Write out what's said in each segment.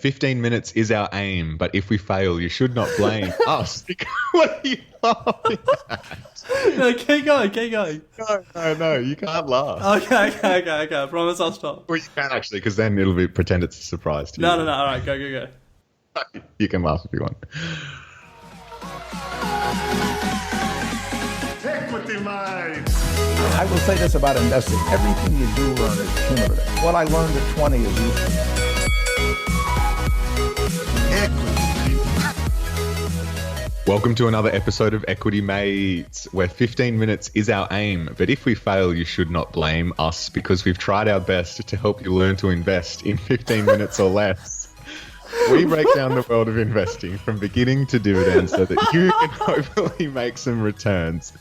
15 minutes is our aim, but if we fail, you should not blame us. What are you laughing at? No, keep going. No, you can't laugh. Okay. I promise I'll stop. Well, you can actually, because then it'll be pretend it's a surprise to you. No. All right, go. You can laugh if you want. Equity line. I will say this about investing. Everything you do learn is cumulative. What I learned at 20 is useful. Welcome to another episode of Equity Mates, where 15 minutes is our aim, but if we fail, you should not blame us because we've tried our best to help you learn to invest in 15 minutes or less. We break down the world of investing from beginning to dividend so that you can hopefully make some returns.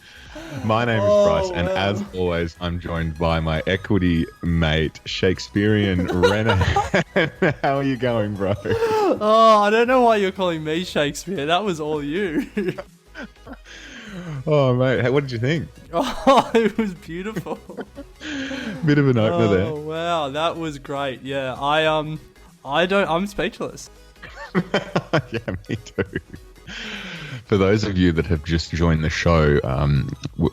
My name is Bryce, and as always, I'm joined by my equity mate, Shakespearean Renahan. How are you going, bro? Oh, I don't know why you're calling me Shakespeare. That was all you. Oh, mate. Hey, what did you think? Oh, it was beautiful. Bit of an opener there. Oh, wow. That was great. Yeah, I'm speechless. Yeah, me too. For those of you that have just joined the show,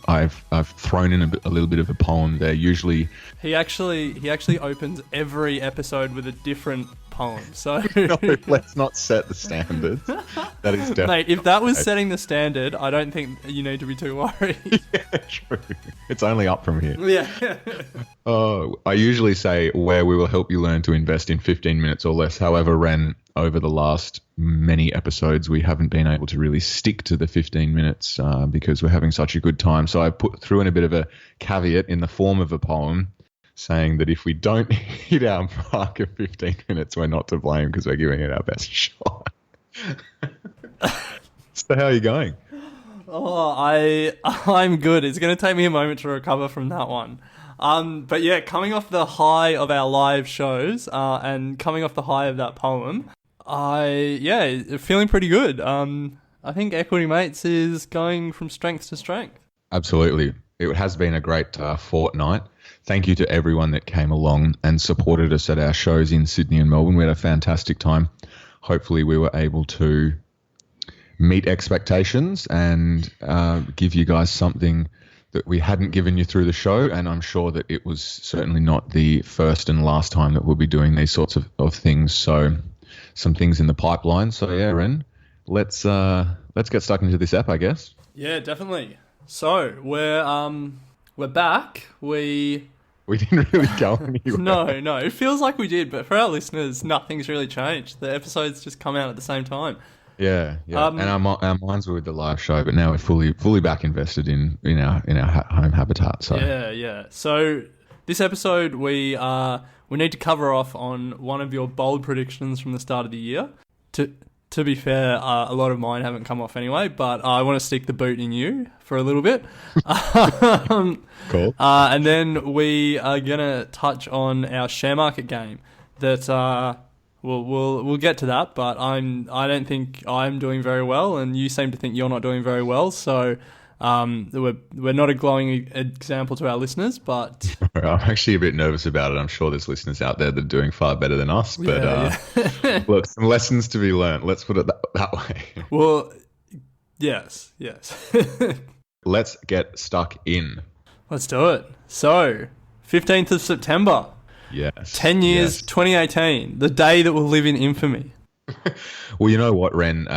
I've thrown in a little bit of a poem there. Usually, he actually opens every episode with a different poem. So no, let's not set the standards. That is definitely, mate. If that was setting the standard, I don't think you need to be too worried. Yeah, true. It's only up from here. Yeah. I usually say where we will help you learn to invest in 15 minutes or less. However, Ren, over the last many episodes, we haven't been able to really stick to the 15 minutes because we're having such a good time. So I threw in a bit of a caveat in the form of a poem saying that if we don't hit our mark of 15 minutes, we're not to blame because we're giving it our best shot. So how are you going? Oh, I'm good. It's going to take me a moment to recover from that one. But yeah, coming off the high of our live shows and coming off the high of that poem, feeling pretty good. I think Equity Mates is going from strength to strength. Absolutely. It has been a great fortnight. Thank you to everyone that came along and supported us at our shows in Sydney and Melbourne. We had a fantastic time. Hopefully we were able to meet expectations and give you guys something that we hadn't given you through the show, and I'm sure that it was certainly not the first and last time that we'll be doing these sorts of things. So some things in the pipeline. So yeah, Ren, let's get stuck into this app, I guess. Yeah, definitely. So we're back. We didn't really go anywhere. No, it feels like we did, but for our listeners, nothing's really changed. The episodes just come out at the same time. Yeah, and our minds were with the live show, but now we're fully back invested in our home habitat. So yeah. So this episode we need to cover off on one of your bold predictions from the start of the year. To be fair, a lot of mine haven't come off anyway, but I want to stick the boot in you for a little bit. Cool. And then we are gonna touch on our share market game that. We'll get to that, but I don't think I'm doing very well, and you seem to think you're not doing very well. So we're not a glowing example to our listeners, but I'm actually a bit nervous about it. I'm sure there's listeners out there that are doing far better than us, but look, some lessons to be learned. Let's put it that way. Well, yes. Let's get stuck in. Let's do it. So, 15th of September. Yes. 10 years, yes. 2018, the day that will live in infamy. Well, you know what, Ren?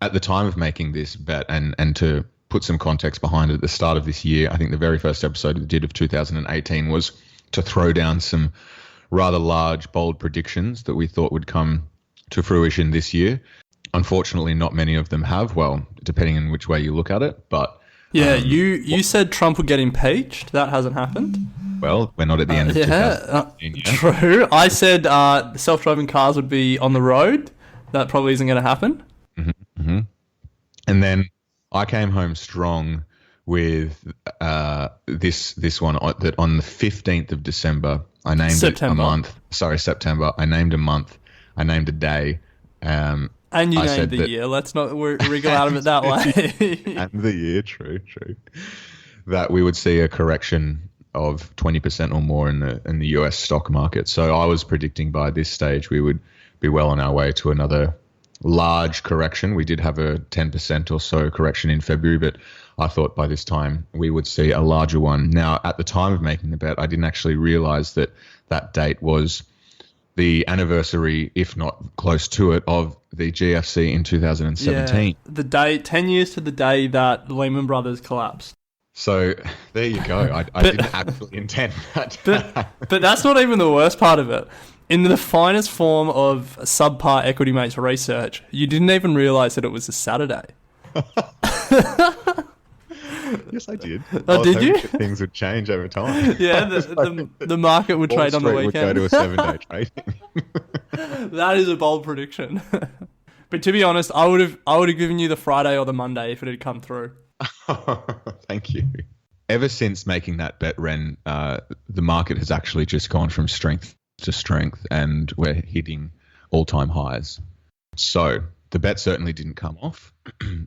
At the time of making this bet, and to put some context behind it, at the start of this year, I think the very first episode we did of 2018 was to throw down some rather large, bold predictions that we thought would come to fruition this year. Unfortunately, not many of them have, well, depending on which way you look at it. But yeah, you said Trump would get impeached. That hasn't happened. Well, we're not at the end of 2018 yet. True. I said self-driving cars would be on the road. That probably isn't going to happen. Mm-hmm. And then I came home strong with this one that on the 15th of December, I named September. It a month. Sorry, September. I named a month. I named a day. And you named the year. Let's not wriggle out of it that way. And the year, true. That we would see a correction of 20% or more in the US stock market. So I was predicting by this stage we would be well on our way to another large correction. We did have a 10% or so correction in February, but I thought by this time we would see a larger one. Now, at the time of making the bet, I didn't actually realize that that date was the anniversary, if not close to it, of the GFC in 2017. Yeah, the day, 10 years to the day that Lehman Brothers collapsed. So there you go. I didn't actually intend that. But that's not even the worst part of it. In the finest form of subpar Equity Mates research, you didn't even realize that it was a Saturday. Yes, I did. Oh, did you? Things would change over time. Yeah, the market would trade on the weekend. Would go to a 7-day trading. That is a bold prediction. But to be honest, I would have given you the Friday or the Monday if it had come through. Thank you. Ever since making that bet, Ren, the market has actually just gone from strength to strength, and we're hitting all-time highs. So the bet certainly didn't come off,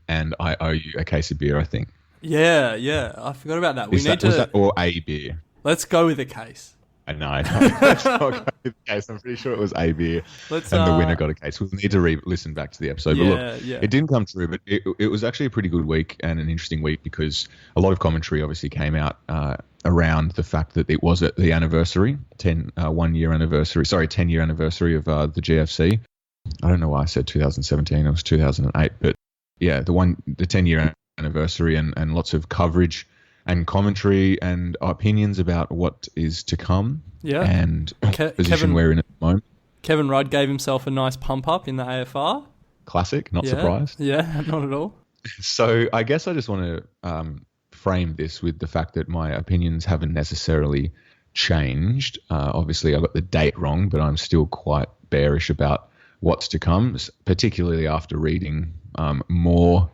and I owe you a case of beer, I think. Yeah. I forgot about that. Was that or a beer? Let's go with a case. I know. Let's not go with the case. I'm pretty sure it was a beer, and the winner got a case. We'll need to listen back to the episode. But look, it didn't come through, but it was actually a pretty good week and an interesting week because a lot of commentary obviously came out around the fact that it was at the anniversary, 10-year anniversary of the GFC. I don't know why I said 2017. It was 2008, but yeah, the 10-year anniversary and lots of coverage and commentary and opinions about what is to come. Yeah. And position we're in at the moment. Kevin Rudd gave himself a nice pump up in the AFR. Classic, not surprised. Yeah, not at all. So I guess I just want to frame this with the fact that my opinions haven't necessarily changed. Obviously, I got the date wrong, but I'm still quite bearish about what's to come, particularly after reading more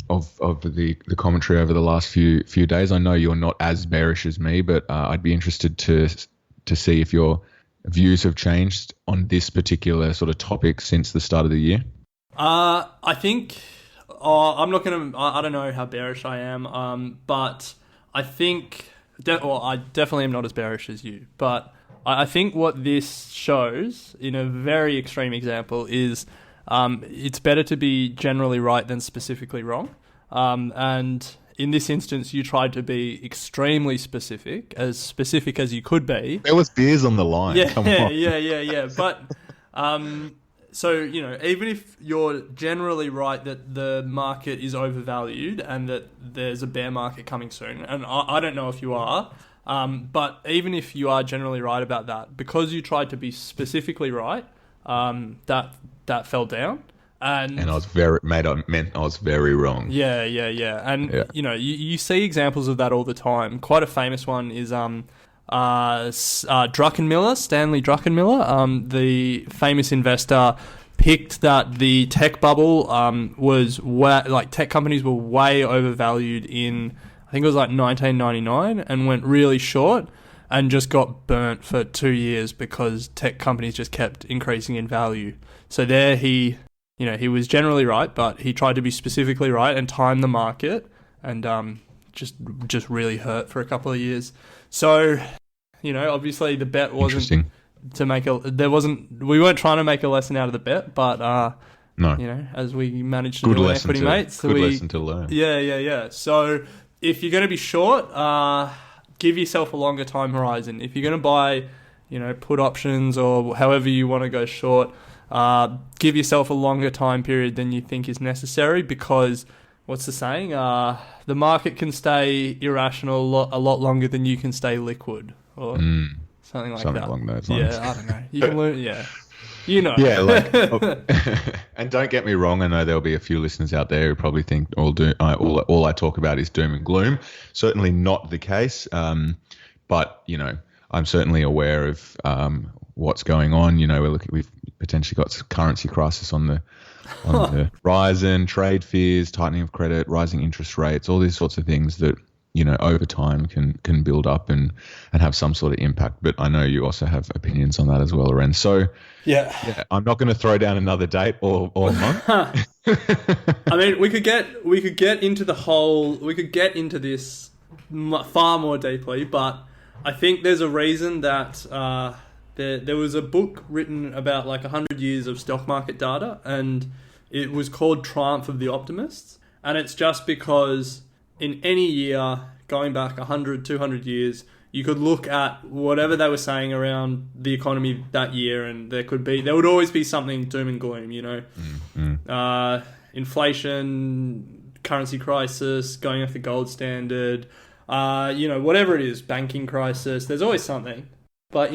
of the commentary over the last few days. I know you're not as bearish as me, but I'd be interested to see if your views have changed on this particular sort of topic since the start of the year. I think I'm not gonna. I don't know how bearish I am, but I think I definitely am not as bearish as you. But I think what this shows, in a very extreme example, is it's better to be generally right than specifically wrong. And in this instance, you tried to be extremely specific as you could be. There was beers on the line. Yeah, Come on. yeah. But so, even if you're generally right that the market is overvalued and that there's a bear market coming soon, and I don't know if you are, but even if you are generally right about that, because you tried to be specifically right, that fell down. And I was I was very wrong. Yeah. And, you see examples of that all the time. Quite a famous one is Druckenmiller, Stanley Druckenmiller, the famous investor, picked that the tech bubble was tech companies were way overvalued in, I think it was 1999, and went really short and just got burnt for 2 years because tech companies just kept increasing in value. So there he was generally right, but he tried to be specifically right and time the market, and just really hurt for a couple of years. So, obviously the bet wasn't to make we weren't trying to make a lesson out of the bet, but no. As we managed to do in Equity Mates, good lesson to learn. Yeah. So if you're going to be short, give yourself a longer time horizon. If you're going to buy, put options or however you want to go short, give yourself a longer time period than you think is necessary, because what's the saying? The market can stay irrational a lot longer than you can stay liquid, or something like that. Something along those lines. Yeah, I don't know. You can learn. Yeah, Yeah, and don't get me wrong. I know there'll be a few listeners out there who probably think all I talk about is doom and gloom. Certainly not the case. But I'm certainly aware of what's going on. We've potentially got some currency crisis on the horizon, trade fears, tightening of credit, rising interest rates, all these sorts of things that over time can build up and have some sort of impact. But I know you also have opinions on that as well, Ren. So yeah, I'm not going to throw down another date or month. I mean, we could get into this far more deeply, but I think there's a reason that there was a book written about like 100 years of stock market data, and it was called Triumph of the Optimists. And it's just because in any year, going back 100, 200 years, you could look at whatever they were saying around the economy that year, and there would always be something doom and gloom, you know. Inflation, currency crisis, going off the gold standard, whatever it is, banking crisis, there's always something. But,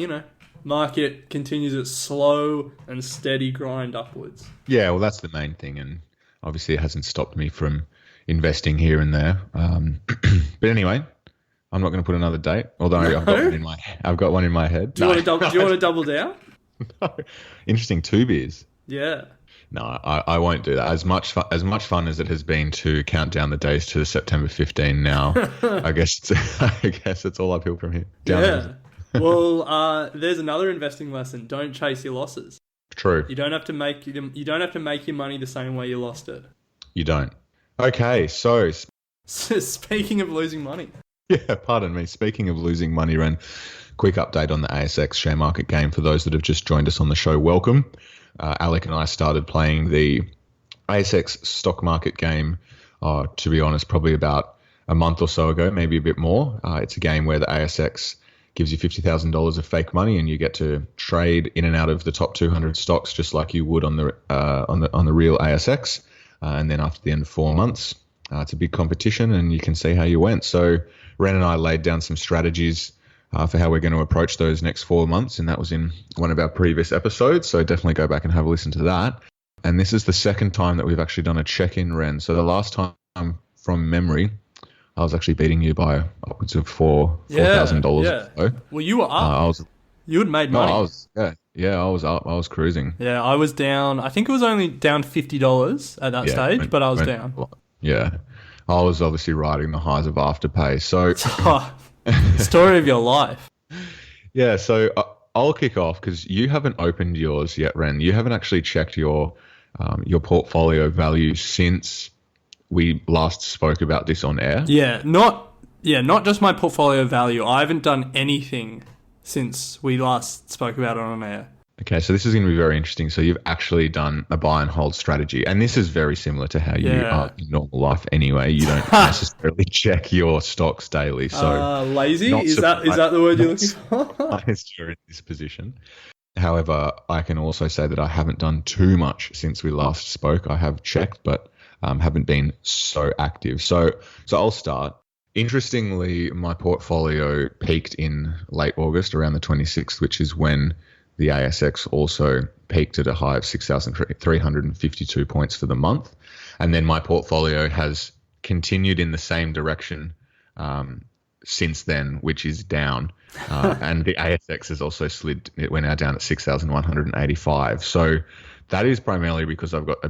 market continues its slow and steady grind upwards. Yeah, well, that's the main thing, and obviously it hasn't stopped me from investing here and there. But anyway, I'm not going to put another date, although I've got one in my head. Do you want to double down? No. Interesting, 2 beers. Yeah. No, I won't do that. As much fun as it has been to count down the days to September 15 now, I guess it's all uphill from here. Yeah. Well, there's another investing lesson. Don't chase your losses. True. You don't have to make your money the same way you lost it. You don't. Okay, so speaking of losing money. Yeah, pardon me. Speaking of losing money, Ren, quick update on the ASX share market game for those that have just joined us on the show. Welcome. Alec and I started playing the ASX stock market game, to be honest, probably about a month or so ago, maybe a bit more. It's a game where the ASX gives you $50,000 of fake money, and you get to trade in and out of the top 200 stocks just like you would on the real ASX. And then after the end of 4 months, it's a big competition, and you can see how you went. So Ren and I laid down some strategies for how we're going to approach those next 4 months, and that was in one of our previous episodes, so definitely go back and have a listen to that. And this is the second time that we've actually done a check-in, Ren. So the last time, from memory, I was actually beating you by upwards of $4,000. Yeah. Or so. Well, you were up. You had made money. I was up. I was cruising. Yeah, I was down. I think it was only down $50 at that stage, but I was down. Yeah. I was obviously riding the highs of Afterpay. So, story of your life. Yeah, so I'll kick off because you haven't opened yours yet, Ren. You haven't actually checked your portfolio value since we last spoke about this on air. Not just my portfolio value. I haven't done anything since we last spoke about it on air. Okay, so this is going to be very interesting. So you've actually done a buy and hold strategy, and this is very similar to how you are in normal life anyway. You don't necessarily check your stocks daily. So lazy? Is that the word you're looking for? You're in this position. However, I can also say that I haven't done too much since we last spoke. I have checked, but haven't been so active. So I'll start. Interestingly, my portfolio peaked in late August, around the 26th, which is when the ASX also peaked at a high of 6,352 points for the month. And then my portfolio has continued in the same direction since then, which is down. And the ASX has also slid. It went now down at 6,185. So that is primarily because I've got a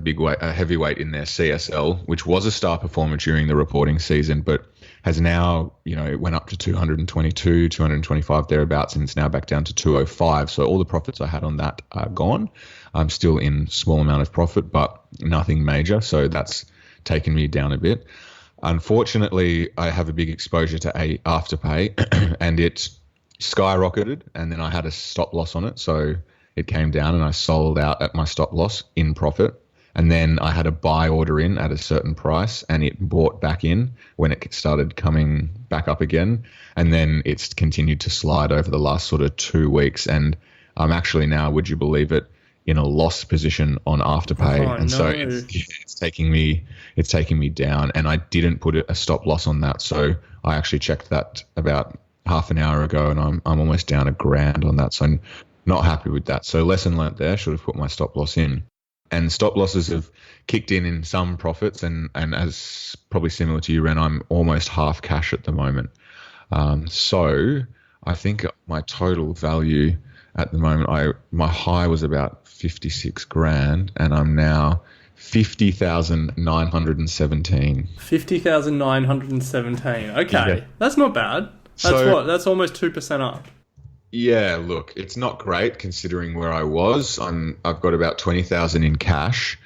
heavyweight in there, CSL, which was a star performer during the reporting season, but has now, it went up to 222, 225 thereabouts, and it's now back down to 205. So all the profits I had on that are gone. I'm still in small amount of profit, but nothing major. So that's taken me down a bit. Unfortunately, I have a big exposure to Afterpay, and it skyrocketed, and then I had a stop loss on it. So it came down, and I sold out at my stop loss in profit. And then I had a buy order in at a certain price, and it bought back in when it started coming back up again. And then it's continued to slide over the last sort of 2 weeks. And I'm actually now, would you believe it, in a loss position on Afterpay. So it's taking me down. And I didn't put a stop loss on that. So I actually checked that about half an hour ago, and I'm almost down $1,000 on that. So I'm not happy with that. So lesson learnt there, should have put my stop loss in. And stop losses have kicked in some profits, and as probably similar to you, Ren, I'm almost half cash at the moment. So I think my total value at the moment, my high was about 56 grand, and I'm now 50,917. 50,917. Okay, yeah. That's not bad. That's almost 2% up. Yeah, look, it's not great considering where I was. I've got about 20,000 in cash,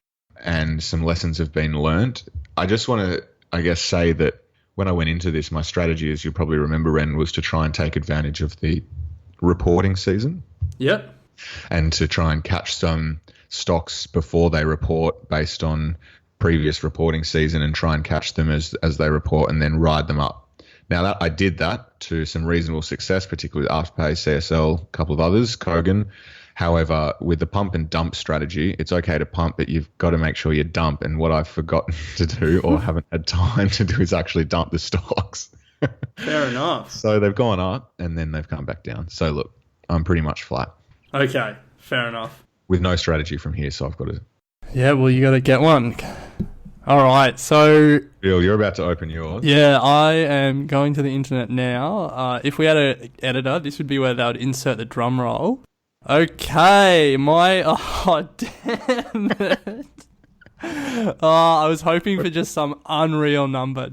and some lessons have been learnt. I just want to, say that when I went into this, my strategy, as you'll probably remember, Ren, was to try and take advantage of the reporting season. Yep. And to try and catch some stocks before they report based on previous reporting season and try and catch them as they report and then ride them up. Now, I did that to some reasonable success, particularly Afterpay, CSL, a couple of others, Kogan. However, with the pump and dump strategy, it's okay to pump, but you've got to make sure you dump. And what I've forgotten to do or haven't had time to do is actually dump the stocks. Fair enough. So they've gone up and then they've come back down. So look, I'm pretty much flat. Okay, fair enough. With no strategy from here, so I've got to... Yeah, well, you got to get one. All right, so... Bill, you're about to open yours. Yeah, I am going to the internet now. If we had an editor, this would be where they would insert the drum roll. Okay, oh, damn it. I was hoping for just some unreal number.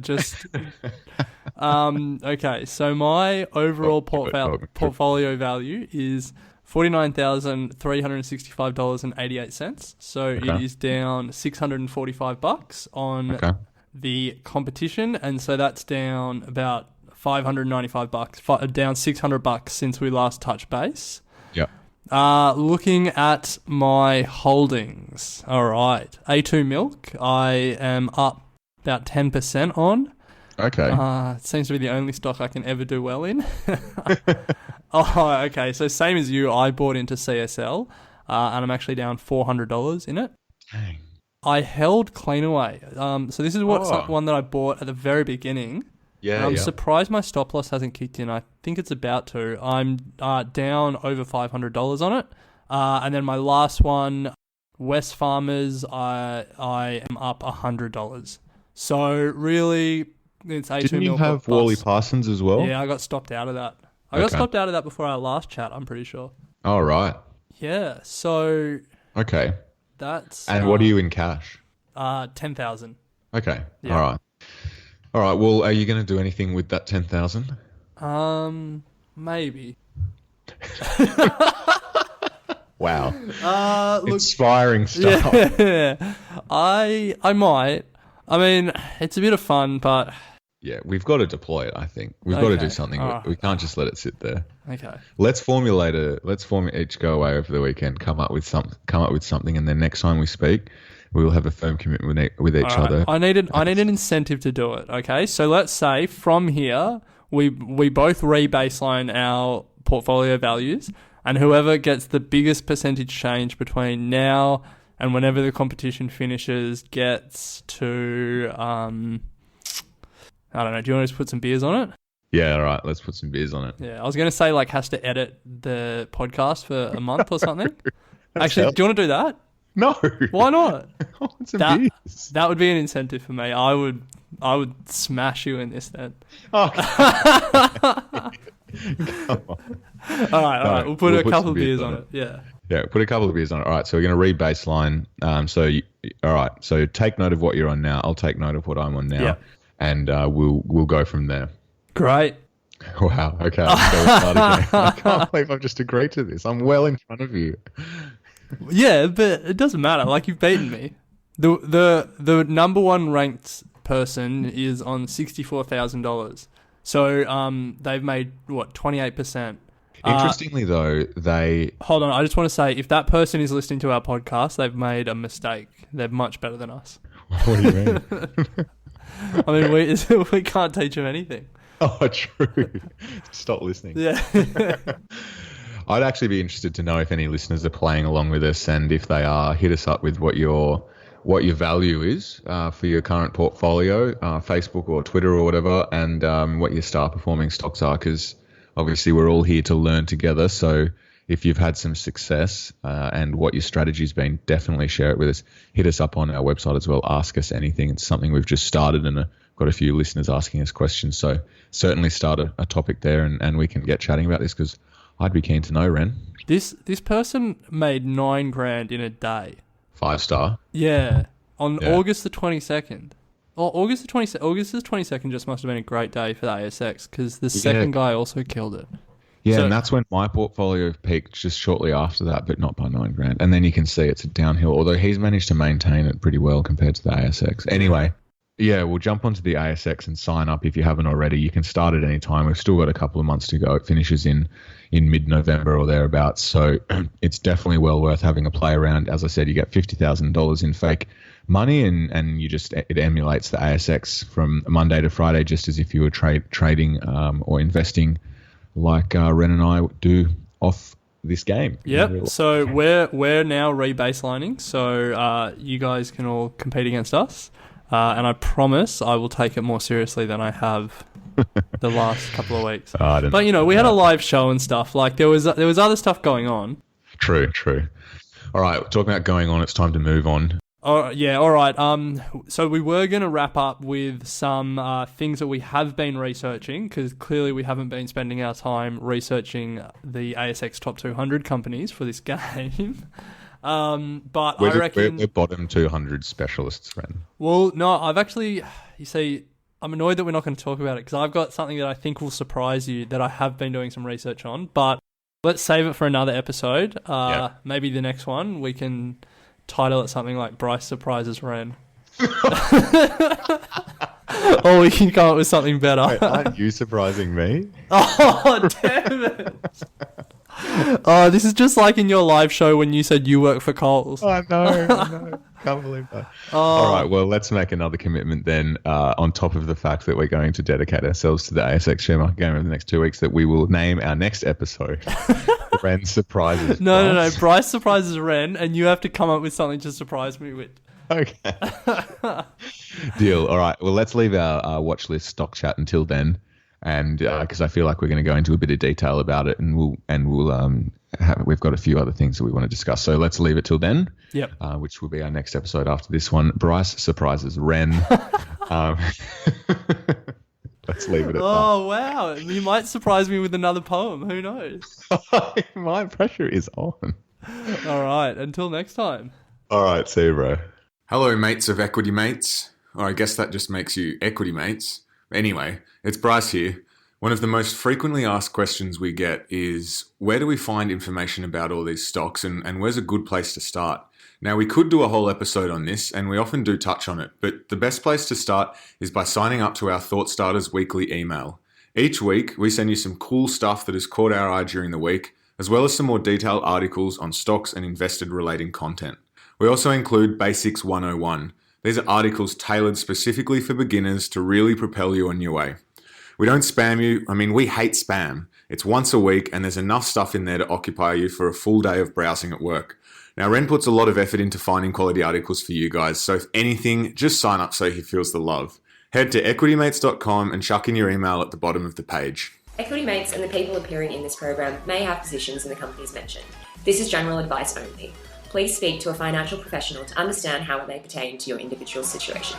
Okay, so my overall portfolio value is $49,365.88. So it is down $645 on the competition, and so that's down about $595, down $600 since we last touched base. Yeah. Looking at my holdings, all right, A2 Milk, I am up about 10% on. Okay. It seems to be the only stock I can ever do well in. Oh, okay. So same as you, I bought into CSL, and I'm actually down $400 in it. Dang. I held Cleanaway. So this is one that I bought at the very beginning. Yeah, I'm surprised my stop loss hasn't kicked in. I think it's about to. I'm down over $500 on it. And then my last one, West Farmers, I am up $100. So really, it's A2 Didn't you Milk have Wally Parsons as well? Yeah, I got stopped out of that. I got stopped out of that before our last chat, I'm pretty sure. Oh, right. Yeah, so... Okay. That's... And what are you in cash? 10,000. Okay. Yeah. All right. All right. Well, are you going to do anything with that 10,000? Maybe. Wow. Look, inspiring stuff. Yeah, I might. I mean, it's a bit of fun, but... Yeah, we've got to deploy it, I think. We've got to do something. We can't just let it sit there. Okay. Let's each go away over the weekend, come up with something, and then next time we speak, we will have a firm commitment with each other. I need an incentive to do it, okay? So let's say from here, we both re-baseline our portfolio values, and whoever gets the biggest percentage change between now and whenever the competition finishes gets to... I don't know. Do you want to just put some beers on it? Yeah, all right. Let's put some beers on it. Yeah, I was going to say has to edit the podcast for a month or something. Actually, do you want to do that? No. Why not? I want some beers. That would be an incentive for me. I would smash you in this then. Okay. Come on. All right. We'll put a couple of beers on it. Yeah. Yeah, put a couple of beers on it. All right, so we're going to re-baseline. All right, so take note of what you're on now. I'll take note of what I'm on now. Yeah. And we'll go from there. Great. Wow. Okay. Let's go start again. I can't believe I've just agreed to this. I'm well in front of you. Yeah, but it doesn't matter. You've beaten me. The number one ranked person is on $64,000. So they've made 28%. Interestingly, though, hold on. I just want to say, if that person is listening to our podcast, they've made a mistake. They're much better than us. What do you mean? I mean, we can't teach them anything. Oh, true. Stop listening. Yeah. I'd actually be interested to know if any listeners are playing along with us, and if they are, hit us up with what your value is for your current portfolio, Facebook or Twitter or whatever, and what your star performing stocks are, because obviously we're all here to learn together. So if you've had some success and what your strategy's been, definitely share it with us. Hit us up on our website as well. Ask us anything. It's something we've just started, and got a few listeners asking us questions. So certainly start a topic there, and we can get chatting about this, because I'd be keen to know, Ren. This person made $9,000 in a day. 5-star. Yeah, on August the 22nd. Oh, August the 22nd just must have been a great day for the ASX, because the second guy also killed it. Yeah, and that's when my portfolio peaked just shortly after that, but not by $9,000. And then you can see it's a downhill, although he's managed to maintain it pretty well compared to the ASX. Anyway, Yeah, we'll jump onto the ASX and sign up if you haven't already. You can start at any time. We've still got a couple of months to go. It finishes in mid-November or thereabouts. So it's definitely well worth having a play around. As I said, you get $50,000 in fake money, and it emulates the ASX from Monday to Friday, just as if you were trading or investing like Ren and I do off this game. Yep. So we're now rebaselining. So you guys can all compete against us. And I promise I will take it more seriously than I have the last couple of weeks. But we had a live show and stuff. Like there was other stuff going on. True. All right, talking about going on, it's time to move on. Oh yeah, all right. So we were going to wrap up with some things that we have been researching, because clearly we haven't been spending our time researching the ASX top 200 companies for this game. But I reckon we're bottom 200 specialists, Ren. Well, no, I've actually, you see, I'm annoyed that we're not going to talk about it, because I've got something that I think will surprise you that I have been doing some research on. But let's save it for another episode. Maybe the next one we can title it something like Bryce Surprises Ren. Or we can come up with something better. Wait, aren't you surprising me? Oh, damn it. Oh, this is just like in your live show when you said you work for Coles. I know. Can't believe that. All right, well, let's make another commitment then, on top of the fact that we're going to dedicate ourselves to the ASX share market game over the next 2 weeks, that we will name our next episode Ren Surprises. No. Bryce Surprises Ren, and you have to come up with something to surprise me with. Okay. Deal. All right, well, let's leave our watch list stock chat until then. And because I feel like we're going to go into a bit of detail about it, and we've got a few other things that we want to discuss. So let's leave it till then. Yep. Which will be our next episode after this one. Bryce Surprises Ren. Let's leave it at that. Oh wow! You might surprise me with another poem. Who knows? My pressure is on. All right. Until next time. All right. See you, bro. Hello, mates of Equity Mates. Or I guess that just makes you Equity Mates. Anyway, it's Bryce here. One of the most frequently asked questions we get is, where do we find information about all these stocks, and where's a good place to start? Now, we could do a whole episode on this, and we often do touch on it, but the best place to start is by signing up to our Thought Starters weekly email. Each week, we send you some cool stuff that has caught our eye during the week, as well as some more detailed articles on stocks and invested relating content. We also include Basics 101. These are articles tailored specifically for beginners to really propel you on your way. We don't spam you. I mean, we hate spam. It's once a week, and there's enough stuff in there to occupy you for a full day of browsing at work. Now, Ren puts a lot of effort into finding quality articles for you guys, so if anything, just sign up so he feels the love. Head to equitymates.com and chuck in your email at the bottom of the page. Equity Mates and the people appearing in this program may have positions in the companies mentioned. This is general advice only. Please speak to a financial professional to understand how it may pertain to your individual situation.